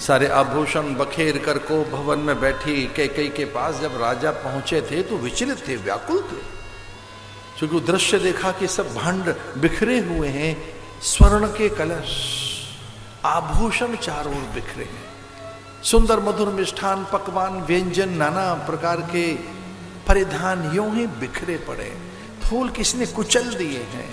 सारे आभूषण बखेर कर को भवन में बैठी कैकेयी के पास जब राजा पहुंचे थे तो विचलित थे, व्याकुल थे, क्योंकि दृश्य देखा कि सब भांड बिखरे हुए हैं, स्वर्ण के कलश, आभूषण चारों ओर बिखरे हैं, सुंदर मधुर मिष्ठान पकवान व्यंजन नाना प्रकार के परिधान यूं ही बिखरे पड़े, फूल किसने कुचल दिए हैं।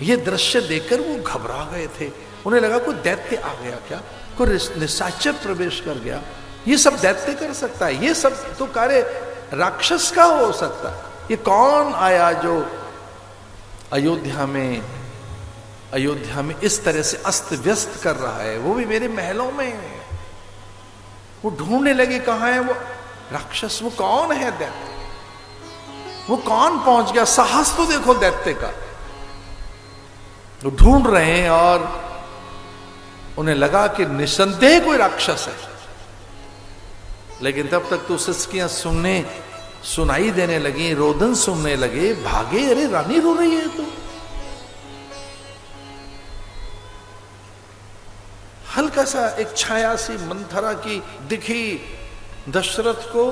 ये दृश्य देखकर वो घबरा गए थे, उन्हें लगा कोई दैत्य आ गया क्या, कोई निशाचर प्रवेश कर गया, ये सब दैत्य कर सकता है, ये सब तो कार्य राक्षस का हो सकता है, ये कौन आया जो अयोध्या में इस तरह से अस्त व्यस्त कर रहा है, वो भी मेरे महलों में। वो ढूंढने लगे कहां है वो राक्षस, वो कौन है दैत्य, वो कौन पहुंच गया, साहस तो देखो दैत्य का। वो ढूंढ रहे हैं और उन्हें लगा कि निसंदेह कोई राक्षस है, लेकिन तब तक तो सिसकियां सुनाई देने लगी, रोदन सुनने लगे, भागे, अरे रानी रो रही है। तो हल्का सा एक छाया सी मंथरा की दिखी दशरथ को,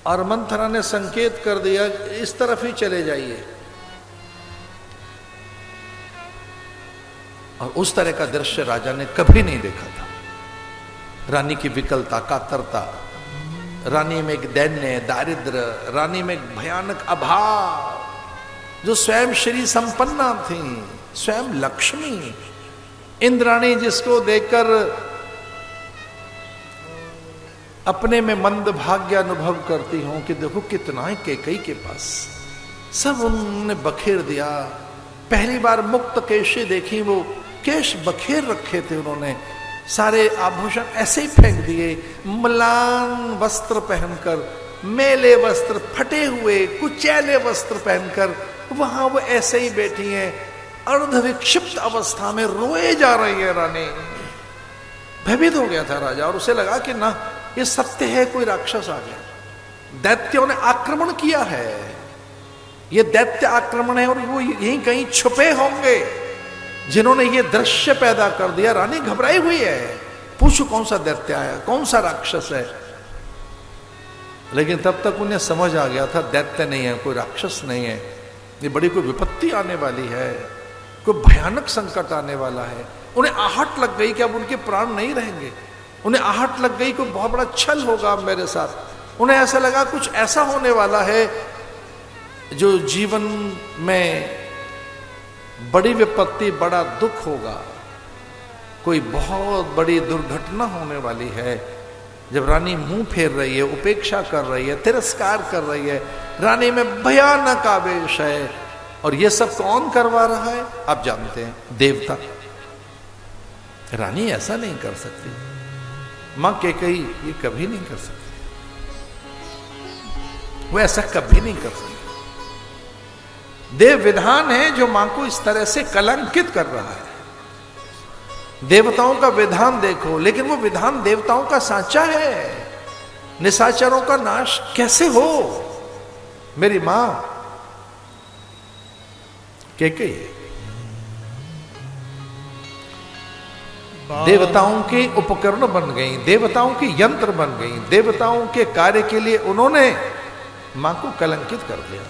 और मंथरा ने संकेत कर दिया इस तरफ ही चले जाइए। और उस तरह का दृश्य राजा ने कभी नहीं देखा था। रानी की विकलता, कातरता, रानी में एक दैन्य दारिद्र, रानी में एक भयानक अभाव, जो स्वयं श्री संपन्ना थी, स्वयं लक्ष्मी, इंद्राणी जिसको देखकर अपने में मंद भाग्य अनुभव करती हूं कि देखो कितना है कैकेयी के पास, सब उन्होंने बखेर दिया। पहली बार मुक्त केशी देखी, वो केश बखेर रखे थे उन्होंने, सारे आभूषण ऐसे ही फेंक दिए, म्लान वस्त्र पहनकर, मेले वस्त्र, फटे हुए कुचैले वस्त्र पहनकर वहां वो ऐसे ही बैठी हैं, अर्ध विक्षिप्त अवस्था में रोए जा रही है रानी। भयभीत हो गया था राजा, और उसे लगा कि ना ये सत्य है, कोई राक्षस आ गया, दैत्यों ने आक्रमण किया है, ये दैत्य आक्रमण है, और वो यहीं कहीं छुपे होंगे जिन्होंने ये दृश्य पैदा कर दिया। रानी घबराई हुई है, पूछो कौन सा दैत्य आया, कौन सा राक्षस है। लेकिन तब तक उन्हें समझ आ गया था दैत्य नहीं है, कोई राक्षस नहीं है, ये बड़ी कोई विपत्ति आने वाली है, कोई भयानक संकट आने वाला है। उन्हें आहट लग गई कि अब उनके प्राण नहीं रहेंगे, उन्हें आहट लग गई कोई बहुत बड़ा छल होगा मेरे साथ। उन्हें ऐसा लगा कुछ ऐसा होने वाला है जो जीवन में बड़ी विपत्ति, बड़ा दुख होगा, कोई बहुत बड़ी दुर्घटना होने वाली है। जब रानी मुंह फेर रही है, उपेक्षा कर रही है, तिरस्कार कर रही है, रानी में भयानक आवेश है। और ये सब कौन करवा रहा है आप जानते हैं, देवता। रानी ऐसा नहीं कर सकती, मां कैकेयी ये कभी नहीं कर सकती, वो ऐसा कभी नहीं कर सकती। देव विधान है जो मां को इस तरह से कलंकित कर रहा है। देवताओं का विधान देखो, लेकिन वो विधान देवताओं का सांचा है, निशाचरों का नाश कैसे हो। मेरी मां कैकेयी देवताओं के उपकरण बन गई, देवताओं के यंत्र बन गई, देवताओं के कार्य के लिए उन्होंने मां को कलंकित कर दिया।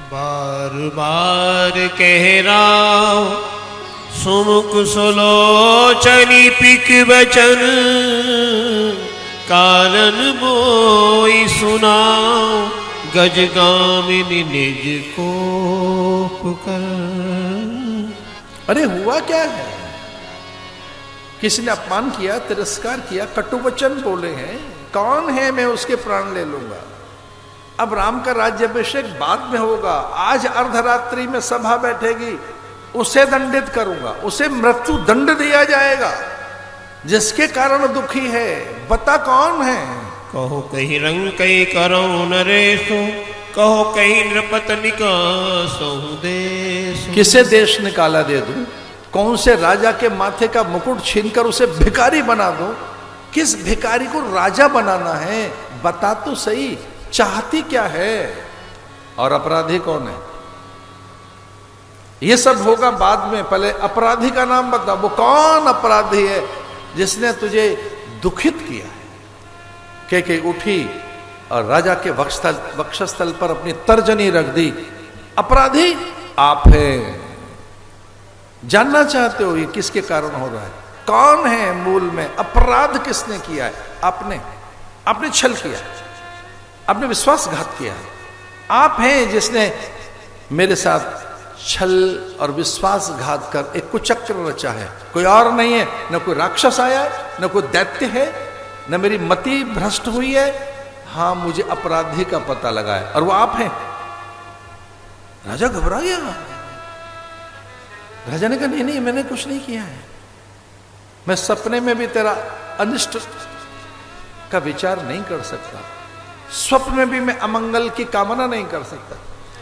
बार बार कह राम सुमुख सुलोचनी पिक बचन, कारण मोई सुनाओ गजगामिनी निज को पुकार। अरे हुआ क्या है, किसी ने अपमान किया, तिरस्कार किया, कटुवचन बोले हैं, कौन है मैं उसके प्राण ले लूंगा। अब राम का राज्याभिषेक बाद में होगा, आज अर्धरात्रि में सभा बैठेगी, उसे दंडित करूंगा, उसे मृत्यु दंड दिया जाएगा, जिसके कारण दुखी है, बता कौन है। कहो कहीं रंग कई करो नरेशो, कहो कहीं नृपति का सहु देश। किसे देश निकाला दे दूं, कौन से राजा के माथे का मुकुट छीनकर उसे भिखारी बना दूं, किस भिखारी को राजा बनाना है, बता तो सही, चाहती क्या है, और अपराधी कौन है। ये सब होगा बाद में, पहले अपराधी का नाम बता। वो कौन अपराधी है जिसने तुझे दुखित किया है? के उठी और राजा के वक्षस्थल पर अपनी तर्जनी रख दी। अपराधी आप हैं। जानना चाहते हो ये किसके कारण हो रहा है? कौन है मूल में? अपराध किसने किया है? आपने छल किया, आपने विश्वासघात किया है। आप हैं जिसने मेरे साथ छल और विश्वासघात कर एक कुचक्र रचा है, कोई और नहीं है। न कोई राक्षस आया है, न कोई दैत्य है, न मेरी मति भ्रष्ट हुई है। हां, मुझे अपराधी का पता लगा है और वो आप हैं। राजा घबरा गया। राजा ने कहा नहीं नहीं, मैंने कुछ नहीं किया है। मैं सपने में भी तेरा अनिष्ट का विचार नहीं कर सकता, स्वप्न में भी मैं अमंगल की कामना नहीं कर सकता,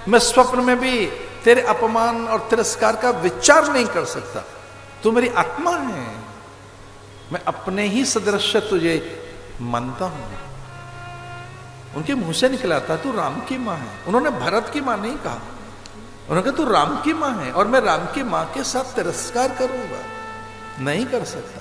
मैं स्वप्न में भी तेरे अपमान और तिरस्कार का विचार नहीं कर सकता। तू मेरी आत्मा है, मैं अपने ही सदृश तुझे मानता हूं। उनके मुंह से निकला था तू राम की मां है। उन्होंने भरत की मां नहीं कहा, उन्होंने कहा तू राम की मां है और मैं राम की मां के साथ तिरस्कार करूंगा। नहीं कर सकता।